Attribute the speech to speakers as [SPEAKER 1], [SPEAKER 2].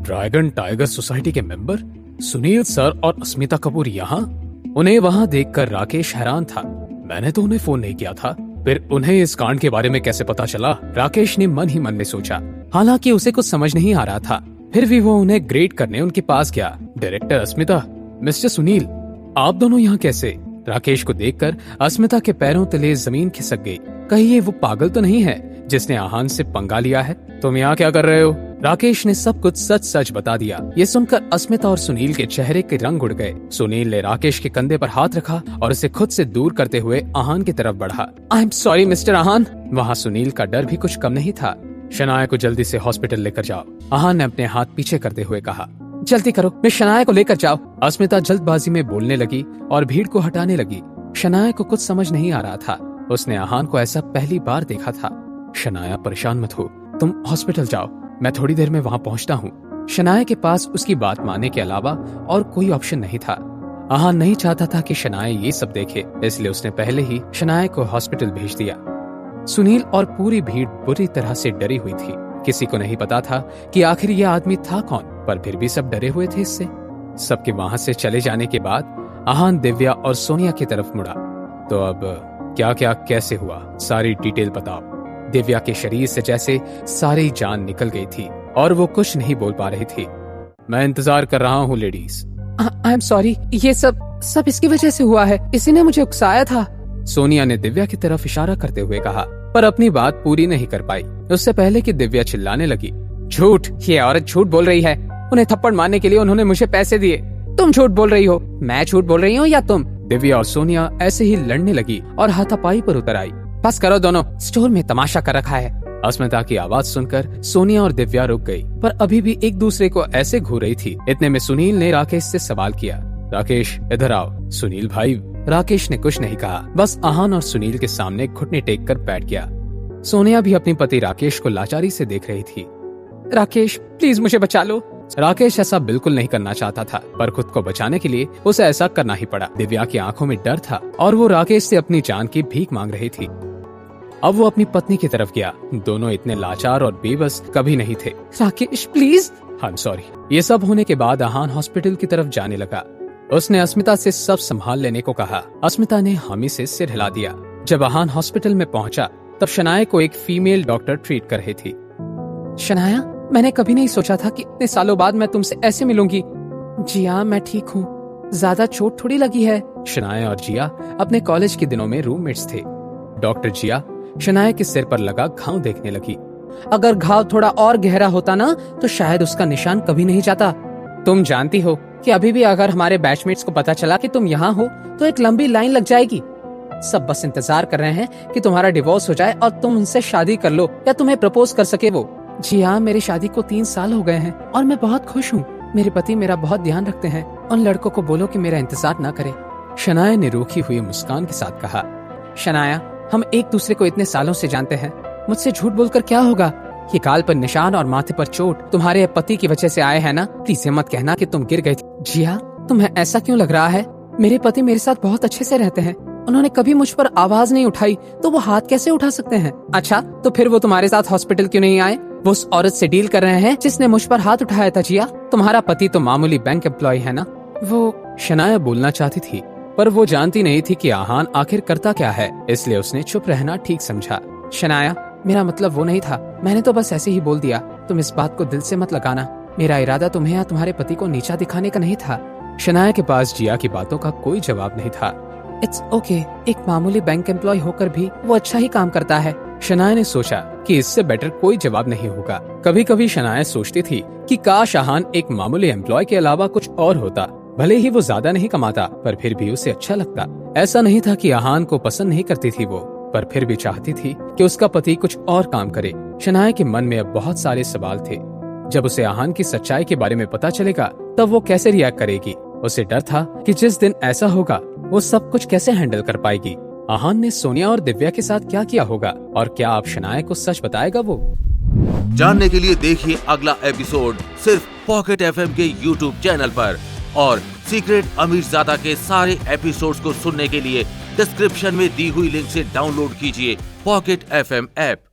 [SPEAKER 1] Dragon tiger society के member Sunil sir और अस्मिता कपूर यहाँ? उन्हें वहाँ देखकर राकेश हैरान था। मैंने तो उन्हें फोन नहीं किया था, फिर उन्हें इस कांड के बारे में कैसे पता चला? राकेश ने मन ही मन में सोचा। हालांकि उसे कुछ समझ नहीं आ रहा था, फिर भी वो उन्हें ग्रेट करने उनके पास गया। डायरेक्टर अस्मिता, मिस्टर सुनील, आप दोनों यहाँ कैसे? राकेश को देखकर अस्मिता के पैरों तले जमीन खिसक गई। कहीं ये वो पागल तो नहीं है जिसने आहान से पंगा लिया है? तुम यहाँ क्या कर रहे हो? राकेश ने सब कुछ सच सच बता दिया। ये सुनकर अस्मिता और सुनील के चेहरे के रंग उड़ गए। सुनील ने राकेश के कंधे पर हाथ रखा और उसे खुद से दूर करते हुए आहान की तरफ बढ़ा। I am sorry mister Aahan. वहाँ सुनील का डर भी कुछ कम नहीं था। शनाया को जल्दी से हॉस्पिटल लेकर जाओ, आहान ने अपने हाथ पीछे करते हुए कहा। जल्दी करो, मैं शनाया को लेकर जाओ। अस्मिता जल्दबाजी में बोलने लगी और भीड़ को हटाने लगी। शनाया को कुछ समझ नहीं आ रहा था। उसने आहान को ऐसा पहली बार देखा था। शनाया, परेशान मत हो, तुम हॉस्पिटल जाओ, मैं थोड़ी देर में वहाँ पहुँचता हूँ। शनाया के पास उसकी बात मानने के अलावा और कोई ऑप्शन नहीं था। आहान नहीं चाहता था कि शनाया ये सब देखे, इसलिए उसने पहले ही शनाया को हॉस्पिटल भेज दिया। सुनील और पूरी भीड़ बुरी तरह से डरी हुई थी। किसी को नहीं पता था कि आखिर यह आदमी था कौन, पर फिर भी सब डरे हुए थे इससे। सबके वहाँ से चले जाने के बाद आहान दिव्या और सोनिया की तरफ मुड़ा। तो अब क्या क्या कैसे हुआ, सारी डिटेल बताओ। दिव्या के शरीर से जैसे सारी जान निकल गई थी और वो कुछ नहीं बोल पा रही थी। मैं इंतजार कर रहा हूँ लेडीज। आई एम सॉरी, ये सब इसकी वजह से हुआ है, इसी ने मुझे उकसाया था। सोनिया ने दिव्या की तरफ इशारा करते हुए कहा, पर अपनी बात पूरी नहीं कर पाई। उससे पहले कि दिव्या चिल्लाने लगी, झूठ, ये औरत झूठ बोल रही है। उन्हें थप्पड़ मारने के लिए उन्होंने मुझे पैसे दिए। तुम झूठ बोल रही हो। मैं झूठ बोल रही हूँ या तुम? दिव्या और सोनिया ऐसे ही लड़ने लगी और हाथापाई पर उतर आई। बस करो दोनों, स्टोर में तमाशा कर रखा है। अस्मिता की आवाज सुनकर सोनिया और दिव्या रुक गई, पर अभी भी एक दूसरे को ऐसे घूर रही थी। इतने में सुनील ने राकेश से सवाल किया, राकेश इधर आओ। सुनील भाई। राकेश ने कुछ नहीं कहा, बस आहान और सुनील के सामने घुटने टेक कर बैठ गया। सोनिया भी अपने पति राकेश को लाचारी से देख रही थी। राकेश प्लीज मुझे बचा लो। राकेश ऐसा बिल्कुल नहीं करना चाहता था, पर खुद को बचाने के लिए उसे ऐसा करना ही पड़ा। दिव्या की आंखों में डर था और वो राकेश से अपनी जान की भीख मांग रही थी। अब वो अपनी पत्नी की तरफ गया। दोनों इतने लाचार और बेबस कभी नहीं थे। Rakesh please. I am sorry. ये सब होने के बाद आहान हॉस्पिटल की तरफ जाने लगा। उसने अस्मिता से सब संभाल लेने को कहा। अस्मिता ने हामी से सिर हिला दिया। जब आहान हॉस्पिटल में पहुंचा तब शनाया को एक फीमेल डॉक्टर ट्रीट कर रही थी। शनाया, मैंने कभी नहीं सोचा था कि इतने सालों बाद मैं तुमसे ऐसे मिलूंगी। जिया, मैं ठीक हूँ, ज्यादा चोट थोड़ी लगी है। शनाया और जिया अपने कॉलेज के दिनों में रूममेट्स थे। डॉक्टर जिया शनाया के सिर पर लगा घाव देखने लगी। अगर घाव थोड़ा और गहरा होता ना तो शायद उसका निशान कभी नहीं जाता। तुम जानती हो कि अभी भी अगर हमारे बैचमेट्स को पता चला कि तुम यहाँ हो तो एक लंबी लाइन लग जाएगी। सब बस इंतजार कर रहे हैं कि तुम्हारा डिवोर्स हो जाए और तुम उनसे शादी कर लो या तुम्हें प्रपोज कर सके वो। जी हाँ, मेरी शादी को 3 साल हो गए हैं और मैं बहुत खुश हूँ। मेरे पति मेरा बहुत ध्यान रखते हैं। उन लड़कों को बोलो कि मेरा इंतजार न करे। शनाया ने रूखी हुई मुस्कान के साथ कहा। शनाया, हम एक दूसरे को इतने सालों से जानते हैं, मुझसे झूठ बोलकर क्या होगा? ये गाल पर निशान और माथे पर चोट तुम्हारे पति की वजह से आए हैं ना? प्लीज मत कहना कि तुम गिर गई थी। जिया, तुम्हें ऐसा क्यों लग रहा है? मेरे पति मेरे साथ बहुत अच्छे से रहते हैं। उन्होंने कभी मुझ पर आवाज नहीं उठाई, तो वो हाथ कैसे उठा सकते हैं? अच्छा, तो फिर वो तुम्हारे साथ हॉस्पिटल क्यों नहीं आए? वो उस औरत से डील कर रहे हैं जिसने मुझ पर हाथ उठाया था। जिया, तुम्हारा पति तो मामूली बैंक एम्प्लॉय है ना? वो शनाया बोलना चाहती थी, पर वो जानती नहीं थी कि आहान आखिर करता क्या है, इसलिए उसने चुप रहना ठीक समझा। शनाया, मेरा मतलब वो नहीं था, मैंने तो बस ऐसे ही बोल दिया। तुम इस बात को दिल से मत लगाना। मेरा इरादा तुम्हें या तुम्हारे पति को नीचा दिखाने का नहीं था। शनाया के पास जिया की बातों का कोई जवाब नहीं था। इट्स ओके, एक मामूली बैंक एम्प्लॉय होकर भी वो अच्छा ही काम करता है। शनाया ने सोचा कि इससे बेटर कोई जवाब नहीं होगा। कभी कभी शनाया सोचती थी कि काश आहान एक मामूली एम्प्लॉय के अलावा कुछ और होता। भले ही वो ज्यादा नहीं कमाता, पर फिर भी उसे अच्छा लगता। ऐसा नहीं था कि आहान को पसंद नहीं करती थी वो, पर फिर भी चाहती थी कि उसका पति कुछ और काम करे। शनाया के मन में अब बहुत सारे सवाल थे। जब उसे आहान की सच्चाई के बारे में पता चलेगा तब वो कैसे रिएक्ट करेगी? उसे डर था कि जिस दिन ऐसा होगा वो सब कुछ कैसे हैंडल कर पाएगी। आहान ने सोनिया और दिव्या के साथ क्या किया होगा और क्या अब शनाया को सच बताएगा वो?
[SPEAKER 2] जानने के लिए देखिए अगला एपिसोड सिर्फ पॉकेट FM के YouTube चैनल पर, और सीक्रेट अमीरजादा के सारे एपिसोड्स को सुनने के लिए डिस्क्रिप्शन में दी हुई लिंक से डाउनलोड कीजिए पॉकेट FM ऐप।